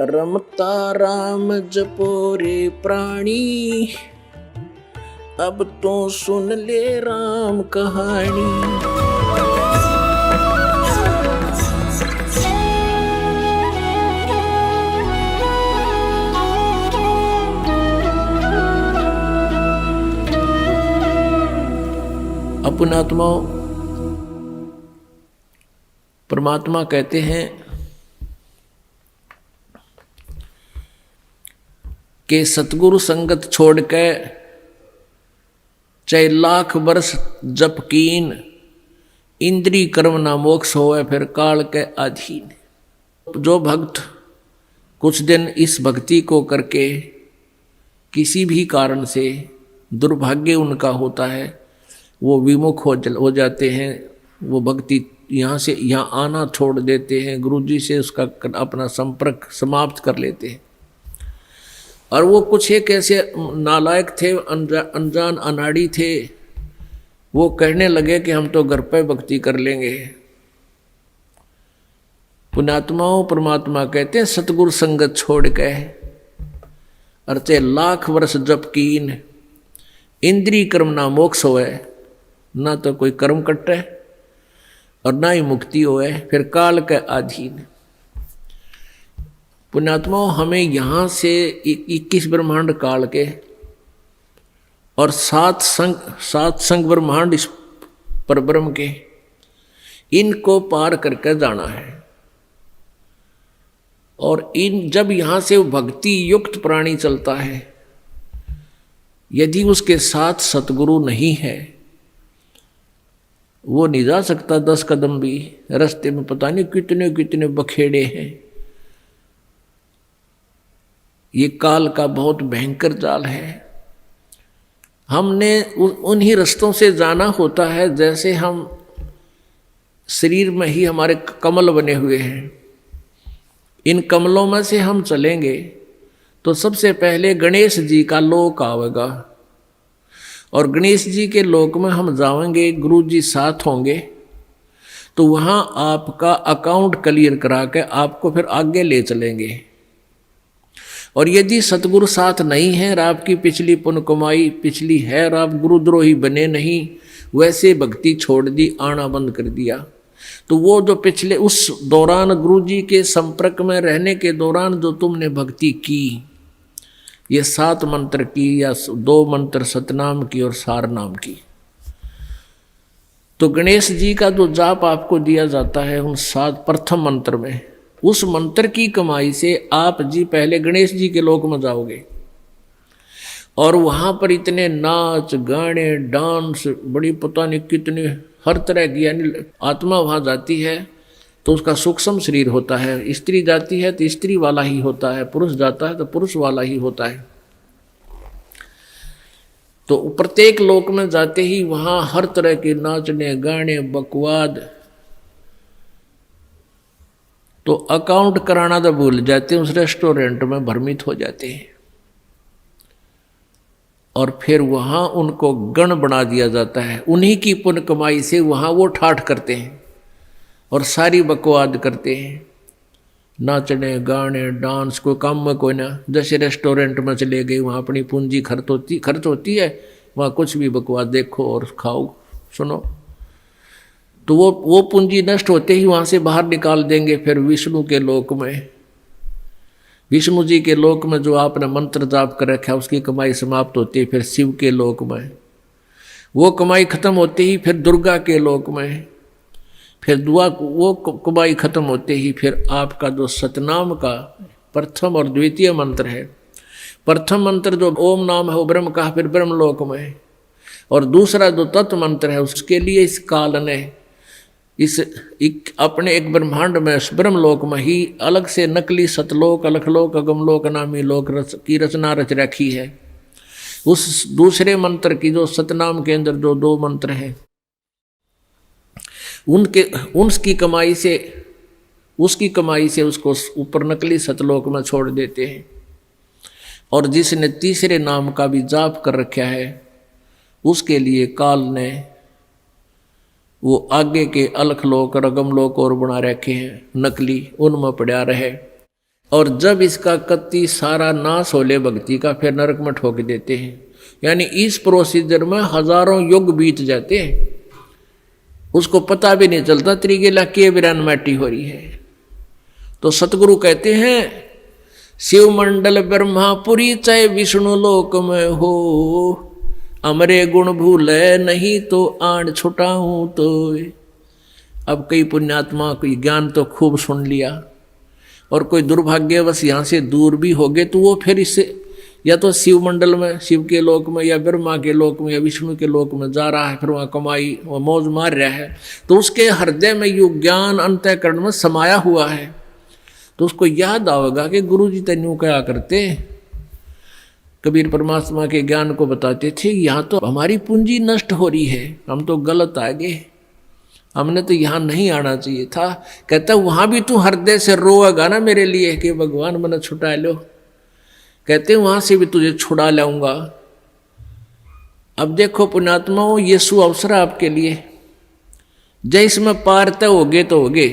रमता राम जपो रे प्राणी, अब तो सुन ले राम कहानी। पुण्यात्माओं, परमात्मा कहते हैं कि सतगुरु संगत छोड़ के चाहे लाख वर्ष जप कीन, इंद्री कर्म ना मोक्ष होवे फिर काल के अधीन। जो भक्त कुछ दिन इस भक्ति को करके किसी भी कारण से दुर्भाग्य उनका होता है, वो विमुख हो जाते हैं, वो भक्ति यहाँ से यहाँ आना छोड़ देते हैं, गुरु जी से उसका अपना संपर्क समाप्त कर लेते हैं। और वो कुछ एक ऐसे नालायक थे, अनजान अनाड़ी थे, वो कहने लगे कि हम तो घर पे भक्ति कर लेंगे। पुण्यात्माओं, परमात्मा कहते हैं सतगुरु संगत छोड़ के अर्थे लाख वर्ष जप कीन, इंद्री कर्म ना मोक्ष होए, ना तो कोई कर्म कटे और ना ही मुक्ति होए, फिर काल के अधीन। पुण्यात्माओं, हमें यहाँ से 21 ब्रह्मांड काल के और सात संग ब्रह्मांड इस परब्रह्म के, इनको पार करके जाना है। और जब यहाँ से भक्ति युक्त प्राणी चलता है, यदि उसके साथ सतगुरु नहीं है, वो नहीं जा सकता 10 कदम भी। रास्ते में पता नहीं कितने कितने बखेड़े हैं। ये काल का बहुत भयंकर जाल है। हमने उन्हीं रास्तों से जाना होता है जैसे हम शरीर में ही हमारे कमल बने हुए हैं। इन कमलों में से हम चलेंगे तो सबसे पहले गणेश जी का लोक आवेगा, और गणेश जी के लोक में हम जाएंगे, गुरु जी साथ होंगे, तो वहाँ आपका अकाउंट क्लियर करा के आपको फिर आगे ले चलेंगे। और यदि सतगुरु साथ नहीं है और आपकी पिछली पुण्य कमाई पिछली है और आप गुरुद्रोही बने नहीं, वैसे भक्ति छोड़ दी, आना बंद कर दिया, तो वो जो पिछले उस दौरान गुरु जी के संपर्क में रहने के दौरान जो तुमने भक्ति की, ये 7 मंत्र की या 2 मंत्र सतनाम की और सार नाम की, तो गणेश जी का जो जाप आपको दिया जाता है उन 7 प्रथम मंत्र में, उस मंत्र की कमाई से आप जी पहले गणेश जी के लोक में जाओगे। और वहाँ पर इतने नाच गाने डांस, बड़ी पता नहीं कितने हर तरह की, यानी आत्मा वहाँ जाती है तो उसका सूक्ष्म शरीर होता है, स्त्री जाती है तो स्त्री वाला ही होता है, पुरुष जाता है तो पुरुष वाला ही होता है। तो प्रत्येक लोक में जाते ही वहाँ हर तरह के नाचने गाने बकवाद, तो अकाउंट कराना तो भूल जाते हैं, उस रेस्टोरेंट में भ्रमित हो जाते हैं। और फिर वहाँ उनको गण बना दिया जाता है, उन्हीं की पुण्य कमाई से वहाँ वो ठाठ करते हैं और सारी बकवाद करते हैं, नाचने गाने डांस, कोई काम में कोई ना। जैसे रेस्टोरेंट में चले गए, वहाँ अपनी पूंजी खर्च होती है, वहाँ कुछ भी बकवाद देखो और खाओ सुनो, तो वो पूंजी नष्ट होते ही वहाँ से बाहर निकाल देंगे। फिर विष्णु के लोक में, विष्णु जी के लोक में जो आपने मंत्र जाप कर रखा है उसकी कमाई समाप्त होती है। फिर शिव के लोक में वो कमाई खत्म होते ही फिर दुर्गा के लोक में, फिर वो कमाई खत्म होते ही फिर आपका जो सतनाम का प्रथम और द्वितीय मंत्र है, प्रथम मंत्र जो ओम नाम है वो ब्रह्म का, फिर ब्रह्म लोक में, और दूसरा जो तत्व मंत्र है उसके लिए इस काल ने अपने एक ब्रह्मांड में ब्रह्म लोक में ही अलग से नकली सतलोक अलखलोक अगमलोक नामी लोक की रचना रच रखी है। उस दूसरे मंत्र की जो सतनाम के अंदर जो 2 मंत्र हैं, उसकी कमाई से उसको ऊपर नकली सतलोक में छोड़ देते हैं। और जिसने तीसरे नाम का भी जाप कर रखा है उसके लिए काल ने वो आगे के अलख लोक रगम लोक और बना रखे हैं नकली, उनमें पड़ा रहे। और जब इसका कत्ती सारा नाश हो ले भक्ति का, फिर नरक में ठोक देते हैं। यानी इस प्रोसीजर में हजारों युग बीत जाते हैं, उसको पता भी नहीं चलता त्रिगेला के बिरान माटी हो रही है। तो सतगुरु कहते हैं शिव मंडल ब्रह्मापुरी चाहे विष्णु लोक में हो, अमरे गुण भूले नहीं तो आण छुटाऊं तो। अब कई पुण्यात्मा कोई ज्ञान तो खूब सुन लिया, और कोई दुर्भाग्यवश यहाँ से दूर भी हो गए, तो वो फिर इससे या तो शिव मंडल में, शिव के लोक में, या ब्रह्मा के लोक में, या विष्णु के लोक में जा रहा है, फिर वहाँ कमाई वह मौज मार रहा है। तो उसके हृदय में यो ज्ञान अंतःकरण में समाया हुआ है, तो उसको याद आएगा कि गुरु जी तेन्यू क्या करते। कबीर परमात्मा के ज्ञान को बताते थे, यहाँ तो हमारी पूंजी नष्ट हो रही है, हम तो गलत आ गए, हमने तो यहाँ नहीं आना चाहिए था। कहता वहाँ भी तू हृदय से रोएगा ना मेरे लिए कि भगवान मैंने छुटा लो, कहते वहाँ से भी तुझे छुड़ा लाऊंगा। अब देखो पुण्यात्माओं, ये सु अवसर आपके लिए, जय इसमें पार तय होगे तो होगे,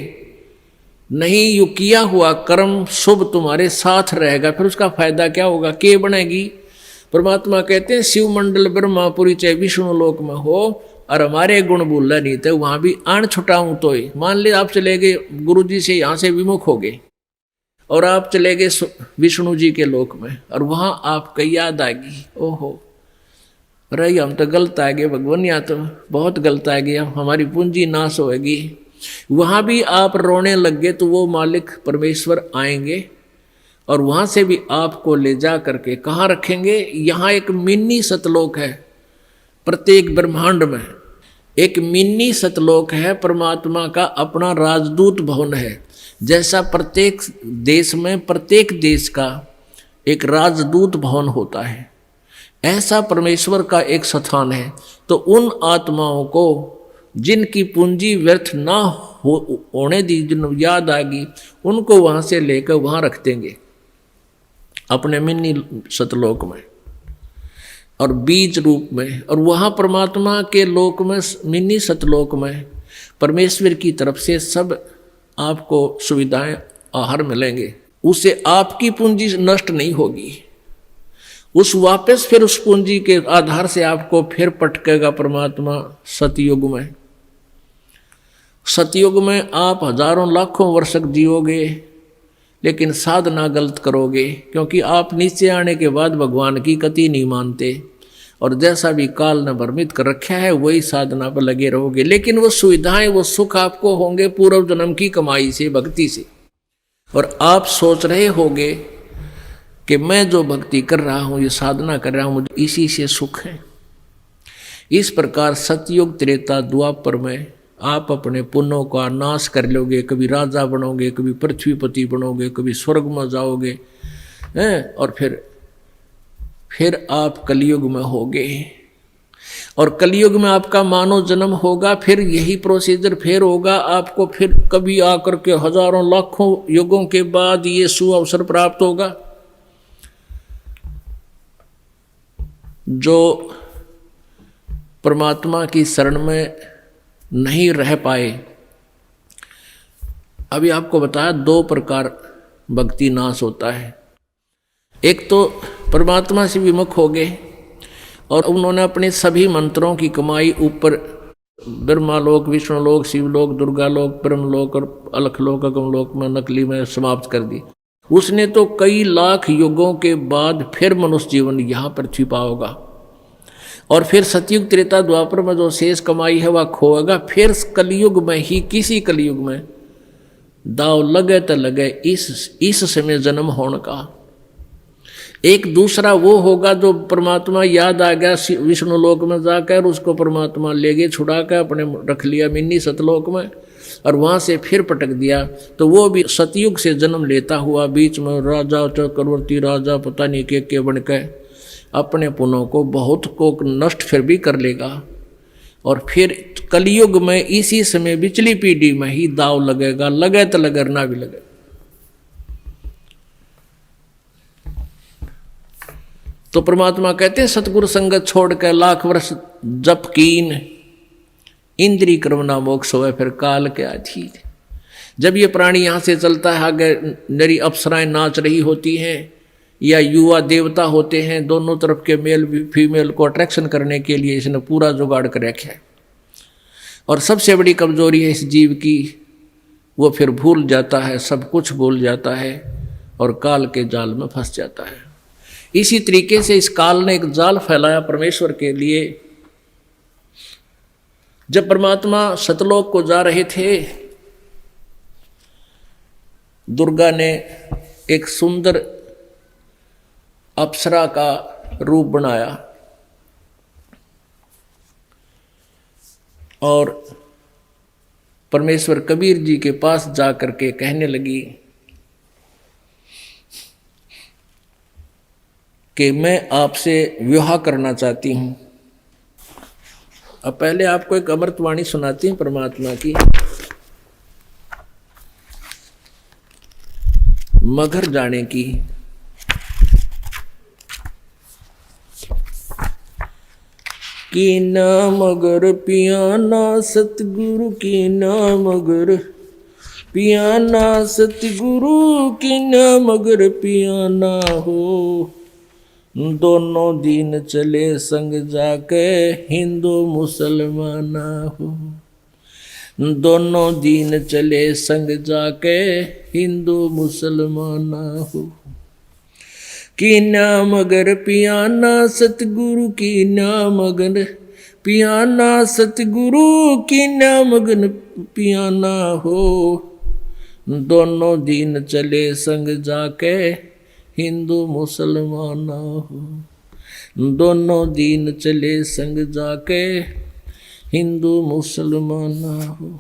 नहीं यू किया हुआ कर्म शुभ तुम्हारे साथ रहेगा, फिर उसका फायदा क्या होगा, के बनेगी। परमात्मा कहते हैं शिव मंडल ब्रह्मापुरी चाहे विष्णु लोक में हो, और हमारे गुण भूलना नहीं थे, वहां भी आण छुटाऊं तो ही। मान ले आप चले गए गुरु जी से, यहाँ से विमुख हो गए, और आप चले गए विष्णु जी के लोक में, और वहां आपकी याद आ गई, ओहो अरे हम तो गलत आ गए भगवान, यहाँ तो बहुत गलत आ गया, हमारी पूंजी नाश होगी। वहां भी आप रोने लग गए, तो वो मालिक परमेश्वर आएंगे और वहां से भी आपको ले जा करके कहाँ रखेंगे। यहाँ एक मिनी सतलोक है, प्रत्येक ब्रह्मांड में एक मिनी सतलोक है, परमात्मा का अपना राजदूत भवन है। जैसा प्रत्येक देश में प्रत्येक देश का एक राजदूत भवन होता है, ऐसा परमेश्वर का एक स्थान है। तो उन आत्माओं को जिनकी पूंजी व्यर्थ ना होने दी, जिन याद आ गई, उनको वहां से लेकर वहां रख देंगे अपने मिनी सतलोक में और बीज रूप में। और वहां परमात्मा के लोक में, मिनी सतलोक में, परमेश्वर की तरफ से सब आपको सुविधाएं आहार मिलेंगे, उससे आपकी पूंजी नष्ट नहीं होगी। उस वापस फिर उस पूंजी के आधार से आपको फिर पटकेगा परमात्मा सतयुग में। सतयुग में आप हजारों लाखों वर्ष जियोगे, लेकिन साधना गलत करोगे, क्योंकि आप नीचे आने के बाद भगवान की कति नहीं मानते, और जैसा भी काल ने भ्रमित कर रखा है वही साधना पर लगे रहोगे। लेकिन वो सुविधाएं, वो सुख आपको होंगे पूर्व जन्म की कमाई से, भक्ति से। और आप सोच रहे होगे कि मैं जो भक्ति कर रहा हूँ, ये साधना कर रहा हूँ, मुझे इसी से सुख है। इस प्रकार सतयुग त्रेता द्वापर में आप अपने पुण्यों का नाश कर लोगे, कभी राजा बनोगे, कभी पृथ्वीपति बनोगे, कभी स्वर्ग में जाओगे, और फिर आप कलयुग में होगे। और कलयुग में आपका मानव जन्म होगा, फिर यही प्रोसीजर फिर होगा आपको, फिर कभी आकर के हजारों लाखों युगों के बाद ये सुअवसर प्राप्त होगा। जो परमात्मा की शरण में नहीं रह पाए, अभी आपको बताया दो प्रकार भक्ति नाश होता है। एक तो परमात्मा से विमुख हो गए और उन्होंने अपने सभी मंत्रों की कमाई ऊपर ब्रह्मालोक, विष्णुलोक, शिवलोक, दुर्गालोक, ब्रह्मलोक और अलखलोक, अगमलोक में, नकली में समाप्त कर दी। उसने तो कई लाख युगों के बाद फिर मनुष्य जीवन यहाँ पृथ्वी पाओगा, और फिर सतयुग त्रेता द्वापर में जो शेष कमाई है वह खोएगा। फिर कलयुग में ही, किसी कलयुग में दाव लगे तो लगे इस समय जन्म होने का। एक दूसरा वो होगा जो परमात्मा याद आ गया विष्णु लोक में जाकर, उसको परमात्मा ले गए छुड़ा कर, अपने रख लिया मिनी सतलोक में, और वहाँ से फिर पटक दिया। तो वो भी सतयुग से जन्म लेता हुआ बीच में राजा, चक्रवर्ती राजा, पता नहीं के बन के अपने पुण्यों को बहुत को नष्ट फिर भी कर लेगा। और फिर कलयुग में इसी समय बिचली पीढ़ी में ही दाव लगेगा, लगे तो लगे, ना भी लगे। तो परमात्मा कहते हैं सतगुरु संगत छोड़ कर लाख वर्ष जप कीन, इंद्री क्रमना मोक्ष होवे फिर काल के अधीन। जब ये प्राणी यहाँ से चलता है, आगे नरी अप्सराएं नाच रही होती हैं या युवा देवता होते हैं, दोनों तरफ के मेल फीमेल को अट्रैक्शन करने के लिए इसने पूरा जुगाड़ कर रखा है। और सबसे बड़ी कमजोरी है इस जीव की, वो फिर भूल जाता है, सब कुछ भूल जाता है और काल के जाल में फंस जाता है। इसी तरीके से इस काल ने एक जाल फैलाया परमेश्वर के लिए। जब परमात्मा सतलोक को जा रहे थे, दुर्गा ने एक सुंदर अप्सरा का रूप बनाया और परमेश्वर कबीर जी के पास जाकर के कहने लगी कि मैं आपसे विवाह करना चाहती हूं। अब पहले आपको एक अमृतवाणी सुनाती हूं परमात्मा की। मगर जाने की, की ना मगर पियाना सतगुरु की ना मगर पियाना सतगुरु की ना मगर पियाना हो। दोनों दिन चले संग जाके हिंदू मुसलमाना हो। दोनों दिन चले संग जाके हिंदू मुसलमाना हो। की ना मगर पियाना सतगुरु की ना मगन पियाना सतगुरु की ना मगन पियाना हो। दोनों दिन चले संग जाके हिंदू मुसलमाना हो। दोनों दिन चले संग जाके हिंदू मुसलमाना हो।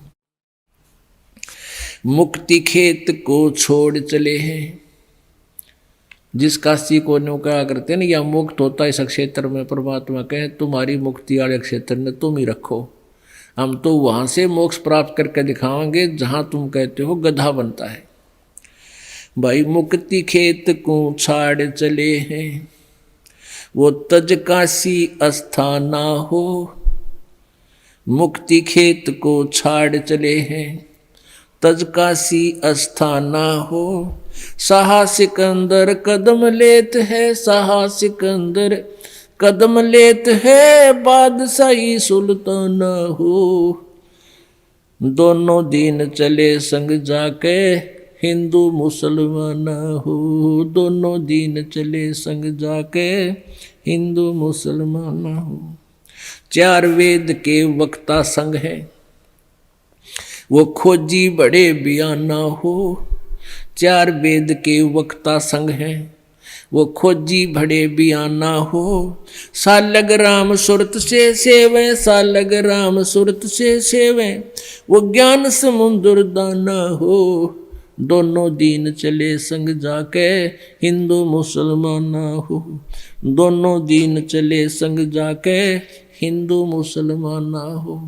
मुक्ति खेत को छोड़ चले हैं। जिस काशी को न्यू कहा करते हैं ना, या मुक्त होता है इस क्षेत्र में, परमात्मा कहे तुम्हारी मुक्ति वाले क्षेत्र में तुम ही रखो, हम तो वहां से मोक्ष प्राप्त करके दिखाएंगे जहां तुम कहते हो गधा बनता है। भाई मुक्ति खेत को छाड़ चले हैं, वो तज काशी अस्थाना हो। मुक्ति खेत को छाड़ चले हैं, तज काशी अस्थाना हो। साहा सिकंदर कदम लेत है, साहा सिकंदर कदम लेत है, बादशाही सुल्ताना हो। दोनों दिन चले संग जाके हिंदू मुसलमाना हो। दोनों दिन चले संग जाके हिंदू मुसलमाना हो। चार वेद के वक्ता संग है, वो खोजी बड़े बयाना हो। चार वेद के वक्ता संग है, वो खोजी बड़े बयाना हो। सालग राम सुरत से सेवे, सालग राम सुरत से सेवे, वो ज्ञान समुद्र दाना हो। दोनों दिन चले संग जाके हिंदू मुसलमाना हो। दोनों दिन चले संग जाके हिंदू मुसलमाना हो।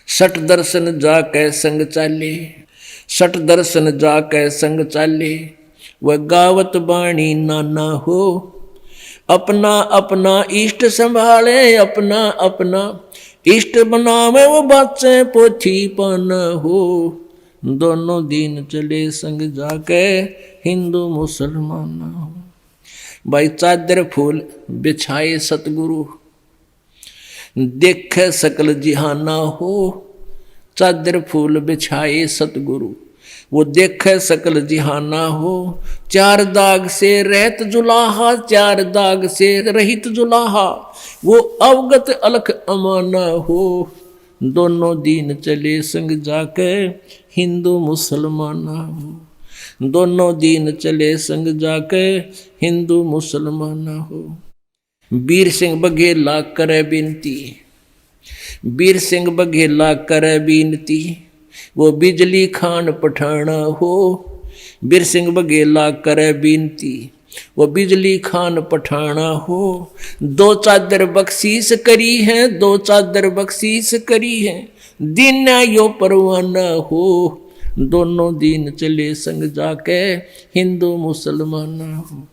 सठ दर्शन जाके संग चाले, सठ दर्शन जाके संग चाले, वह गावत बाणी नाना हो। अपना अपना इष्ट संभाले, अपना अपना इष्ट बनावे, वो बाचे पोथी पाना हो। दोनों दिन चले संग जाके हिंदू मुसलमाना हो। भाई चादर फूल बिछाए सतगुरु, देख सकल जिहाना हो। चादर फूल बिछाए सतगुरु, वो देख सकल जिहाना हो। चार दाग से रहत जुलाहा, चार दाग से रहित जुलाहा, वो अवगत अलख अमाना हो। दोनों दिन चले संग जाके हिंदू मुसलमाना हो। दोनों दिन चले संग जाके हिंदू मुसलमाना हो। वीर सिंह बघेला करे बिनती, वीर सिंह बघेला करे बिनती, वो बिजली खान पठाना हो। वीर सिंह बघेला करे बिनती, वो बिजली खान पठाना हो। दो चादर बख्शीश करी है, दो चादर बख्शीश करी है, दिन यो परवाना हो। दोनों दिन चले संग जाके हिंदू मुसलमाना हो।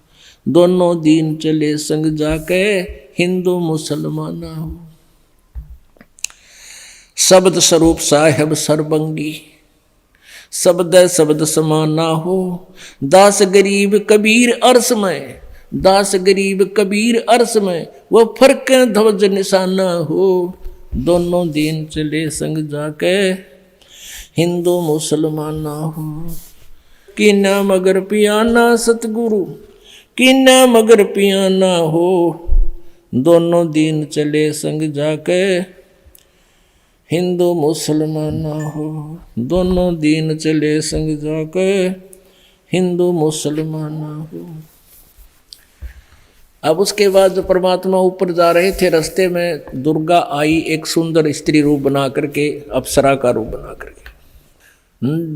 दोनों दिन चले संग जाके हिंदू मुसलमाना हो। शब्द स्वरूप साहेब सर्वंगी, शब्द शब्द समाना हो। दास गरीब कबीर अर्श में, दास गरीब कबीर अर्श में, वो फर्क ध्वज निशाना हो। दोनों दिन चले संग जाके, हिंदू मुसलमान ना हो। कीना मगर पियाना सतगुरु, कीना मगर पियाना हो। दोनों दिन चले संग जाके, हिंदू मुसलमान ना हो। दोनों दिन चले संग जाके, हिंदू मुसलमान ना हो। अब उसके बाद जो परमात्मा ऊपर जा रहे थे, रास्ते में दुर्गा आई एक सुंदर स्त्री रूप बना करके, अप्सरा का रूप बना करके।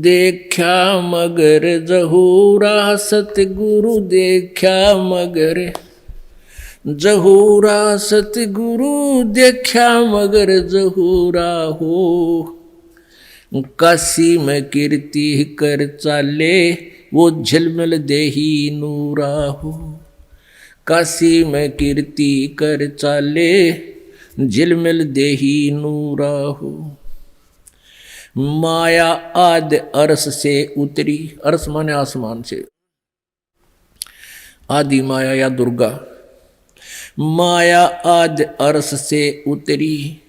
देखा मगर जहूरा सतगुरु, देखा मगर जहूरा सतगुरु, देखा मगर जहूरा हो। काशी में कीर्ति कर चाले, वो झिलमिल देही नूरा हो। काशी में कीर्ति कर चाले, झिलमिल देही नूरा हो। माया आदि अर्श से उतरी, अर्श माने आसमान से, आदि माया या दुर्गा। माया आदि अर्श से उतरी,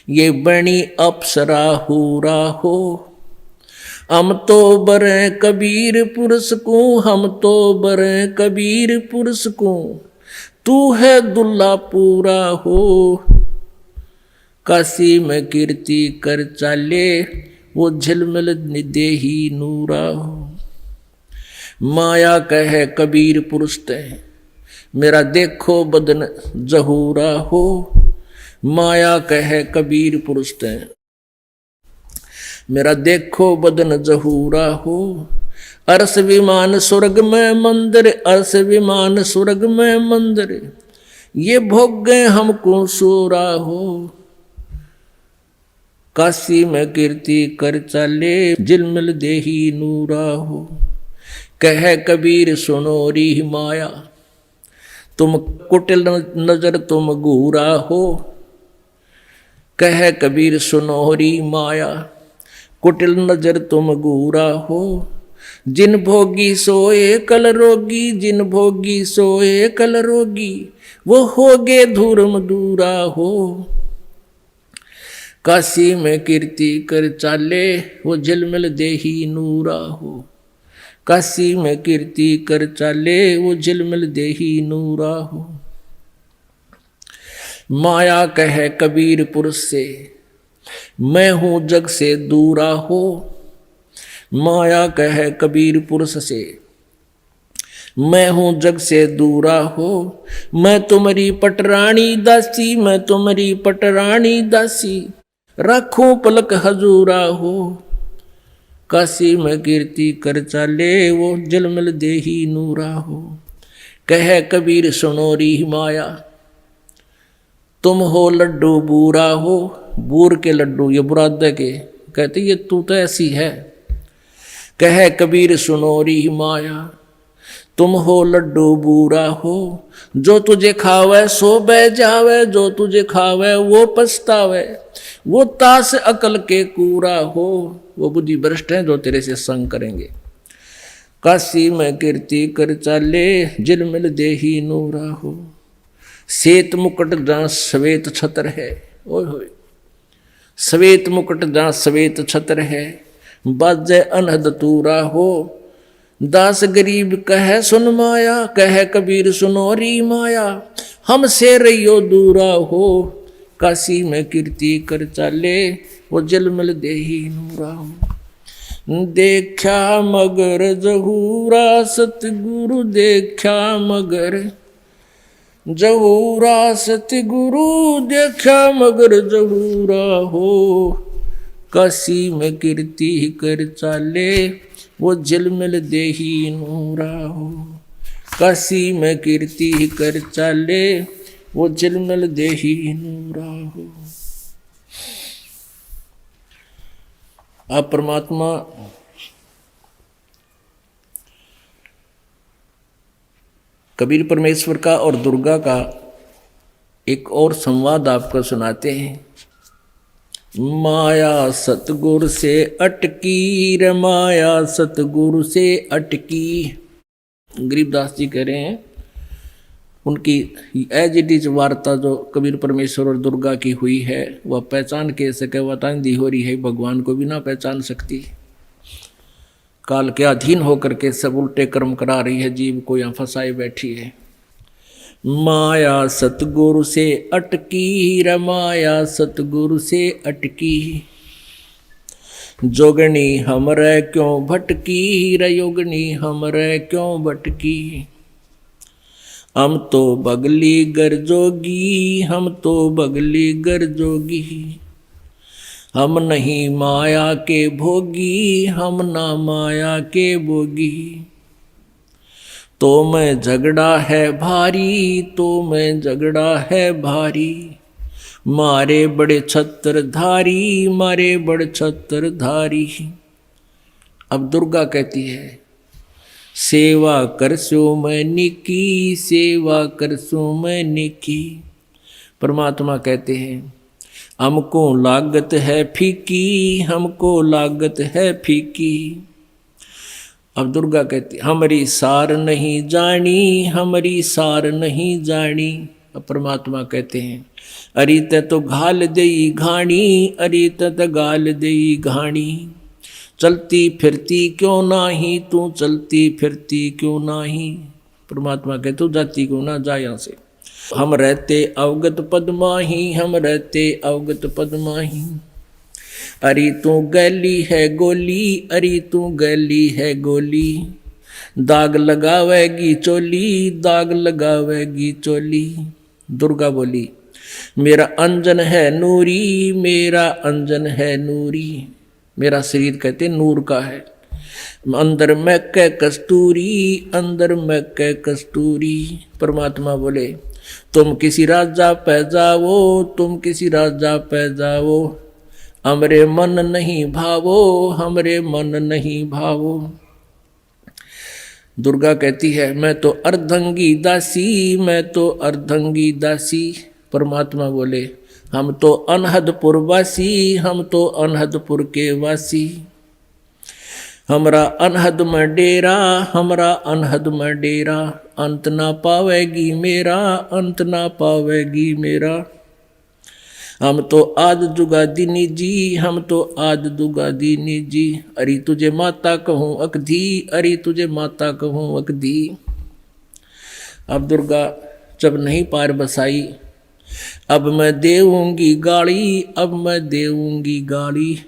ये बनी अप्सरा हूरा हो। हम तो बरे कबीर पुरुष को, हम तो बरे कबीर पुरुष को, तू है दुल्ला पूरा हो। काशी में कीर्ति कर चाले, वो झिलमिल देही नूरा हो। माया कहे कबीर पुरुष ते, मेरा देखो बदन जहूरा हो। माया कहे कबीर पुरुष ते, मेरा देखो बदन जहूरा हो। अर्श विमान स्वर्ग में मंदिर, अर्श विमान स्वर्ग में मंदिर, ये भोग गए हमको सोरा हो। काशी में कीर्ति कर चाले, झिलमिल देही नूरा हो। कह कबीर सुनो री माया, तुम कुटिल नजर तुम घूरा हो। कह कबीर सुनो री माया, कुटिल नजर तुम घूरा हो। जिन भोगी सोए कल रोगी, जिन भोगी सोए कल रोगी, वो होगे धूर्म दूरा हो। काशी में कीर्ति कर चाले, वो झिलमिल देही नूरा हो। काशी में कीर्ति कर चाले, वो झिलमिल देही नूरा हो। माया कहे कबीर पुरुष से, मैं हूं जग से दूरा हो। माया कहे कबीर पुरुष से, मैं हूं जग से दूरा हो। मैं तुम्हारी पटरानी दासी, मैं तुम्हारी पटरानी दासी, रखूं पलक हजूरा हो। काशी में कीर्ति कर चाले, वो झिलमिल देही नूरा हो। कह कबीर सुनो री माया, तुम हो लड्डू बूरा हो। बूर के लड्डू, ये बुरादे के, कहते ये तू तो ऐसी है। कह कबीर सुनो री माया, तुम हो लड्डू बूरा हो। जो तुझे खावे सो बह जावे, जो तुझे खावे वो पछतावे, वो तास अकल के कूरा हो। वो बुद्धि भ्रष्ट हैं जो तेरे से संग करेंगे। काशी में कीर्ति कर चाले, झिलमिल देही नूरा हो। श्वेत मुकुट जहाँ श्वेत छत्र है, ओए होए, श्वेत मुकुट जहाँ श्वेत छत्र है, बाजे अनहद तूरा हो। दास गरीब कहे सुन माया, कहे कबीर सुनो री माया, हमसे रहियो दूरा हो। काशी में कीर्ति कर चाले, वो झिलमिल देही नूरा हो। देखा मगर जहूरा सतगुरु, देखा मगर जहूरा सतगुरु, देखा मगर जहूरा हो। काशी में कीर्ति कर चाले, वो झिलमिल देही नूरा हो। काशी में कीर्ति कर चाले, वो झिलमिल देही नूरा हो। आप परमात्मा कबीर परमेश्वर का और दुर्गा का एक और संवाद आपको सुनाते हैं। माया सतगुरु से अटकी रे माया सतगुरु से अटकी। गरीबदास जी कह रहे हैं उनकी एज इट इज वार्ता जो कबीर परमेश्वर और दुर्गा की हुई है वह पहचान के सके वतांदी हो रही है, भगवान को भी ना पहचान सकती। काल के अधीन होकर के सब उल्टे कर्म करा रही है, जीव को यहाँ फंसाए बैठी है। माया सतगुरु से अटकी रे माया सतगुरु से अटकी। जोगनी हमरे क्यों भटकी रे योगनी हमरे क्यों भटकी। हम तो बगली गर जोगी हम तो बगली गर जोगी। हम नहीं माया के भोगी हम ना माया के भोगी। तो मैं झगड़ा है भारी तो मैं झगड़ा है भारी। मारे बड़े छत्रधारी मारे बड़े छत्रधारी। अब दुर्गा कहती है सेवा करसो मैं निकी सेवा करसो मैं निकी। परमात्मा कहते हैं हमको लागत है फीकी हमको लागत है फीकी। अब दुर्गा कहती हमारी सार नहीं जानी हमारी सार नहीं जानी। अब परमात्मा कहते हैं अरे तो घाल देई घाणी अरे तो गाल देई घाणी। चलती फिरती क्यों नाही तू चलती फिरती क्यों नाही। परमात्मा कहते तू जाती क्यों ना जा यहाँ से। हम रहते अवगत पद माही हम रहते अवगत पद माही। अरे तू गली है गोली अरे तू गली है गोली। दाग लगावेगी चोली दाग लगावेगी चोली। दुर्गा बोली मेरा अंजन है नूरी मेरा अंजन है नूरी। मेरा शरीर कहते नूर का है। अंदर में कै कस्तूरी अंदर में कै कस्तूरी। परमात्मा बोले तुम किसी राजा पे जाओ तुम किसी राजा पे जाओ। हमरे मन नहीं भावो हमरे मन नहीं भावो। दुर्गा कहती है मैं तो अर्धंगी दासी मैं तो अर्धंगी दासी। परमात्मा बोले हम तो अनहदपुर वासी हम तो अनहदपुर के वासी। हमरा अनहद में डेरा हमरा अनहद में डेरा। अंत ना पावेगी मेरा अंत ना पावेगी मेरा। हम तो आद जुगा दीनी जी हम तो आद दुगा दीनी जी। अरे तुझे माता कहूँ अकधी अरे तुझे माता कहूँ अकधी। अब दुर्गा जब नहीं पार बसाई अब मैं देऊंगी गाड़ी अब मैं देऊंगी गाड़ी।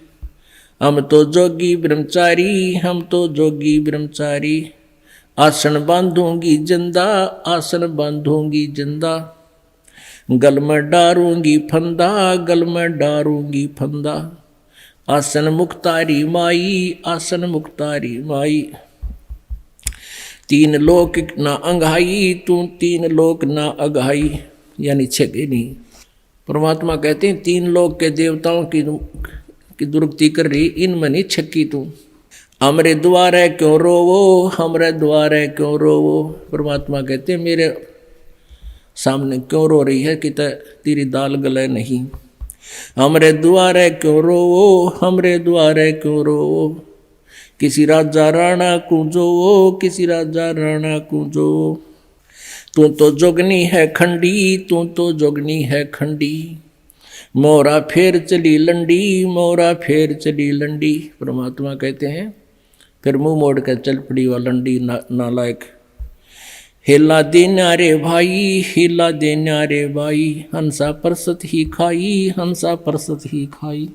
हम तो जोगी ब्रह्मचारी हम तो जोगी ब्रह्मचारी। आसन बांधूंगी जिंदा आसन बांधूंगी जिंदा। गल में डारूंगी फंदा गल में डारूंगी फंदा। आसन मुक्तारी माई आसन मुक्तारी माई। तीन लोक ना अंघाई तू तीन लोक ना अघाई। यानी छेगे नहीं। परमात्मा कहते हैं तीन लोक के देवताओं की दुर्गति कर रही इनमें नहीं छक्की तू। हमरे द्वारे क्यों रोवो हमरे द्वारे क्यों रोवो। परमात्मा कहते हैं मेरे सामने क्यों रो रही है कि तेरी दाल गले नहीं। हमरे द्वारे क्यों रोवो हमरे द्वारे क्यों रोवो। किसी राजा राणा को जोवो किसी राजा राणा को जोवो। तू तो जोगनी है खंडी तू तो जोगनी है खंडी। मोरा फेर चली लंडी मोरा फेर चली लंडी। परमात्मा कहते हैं फिर मुंह मोड़ कर चल पड़ी वह लंडी नालायक। हिला देना रे भाई हिला देना रे भाई। हंसा परसत ही खाई हंसा परसत ही खाई।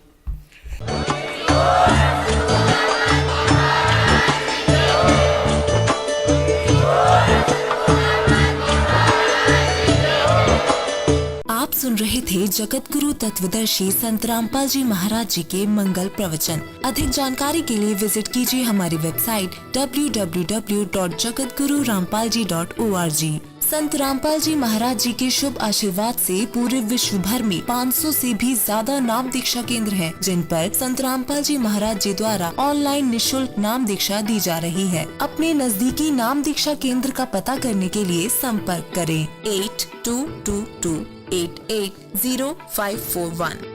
सुन रहे थे जगत गुरु तत्वदर्शी संत रामपाल जी महाराज जी के मंगल प्रवचन। अधिक जानकारी के लिए विजिट कीजिए हमारी वेबसाइट www.jagatgururampalji.org। संत रामपाल जी महाराज जी के शुभ आशीर्वाद से पूरे विश्व भर में 500 से भी ज्यादा नाम दीक्षा केंद्र हैं, जिन पर संत रामपाल जी महाराज जी द्वारा ऑनलाइन निशुल्क नाम दीक्षा दी जा रही है। अपने नजदीकी नाम दीक्षा केंद्र का पता करने के लिए संपर्क करें 8222880541।